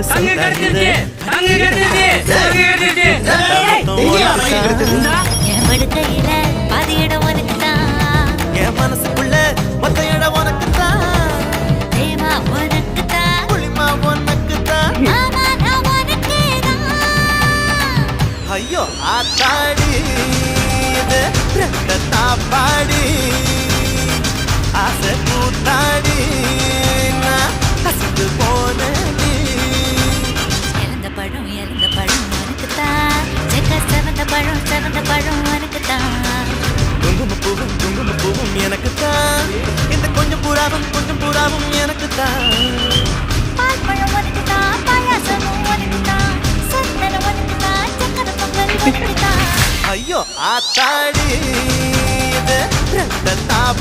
தங்க கிடைச்சிருச்சு தங்க கிடைச்சிருச்சு என் படுக்கையில பாதி இடம் உனக்கு தான், என் மனசுக்குள்ள மொத்த இடம் உனக்கு தான், தேவா உனக்கு தான், புளிமா உனக்கு தான். ஆமா நான் உனக்கே தான். ஐயோ ஆத்தாடி இது ரெட்ட தாப்பாடி ஆசை கூத்தாடி நான் கசந்து போனேன். இறந்த பழம் உனக்கு தான், செக்க செவந்த பழம் உனக்கு தான். குங்குமப்பூவும் எனக்கு தான், இந்த கொஞ்சம் புறாவும் எனக்கு தான். பால் பழம் உனக்கு தான், பாயாசமும் உனக்கு தான், சந்தனம் உனக்கு தான், சக்கரை பொங்கல் உனக்கு தான். ஐயோ ஆத்தாடி இது ரெட்ட தாப்பாடி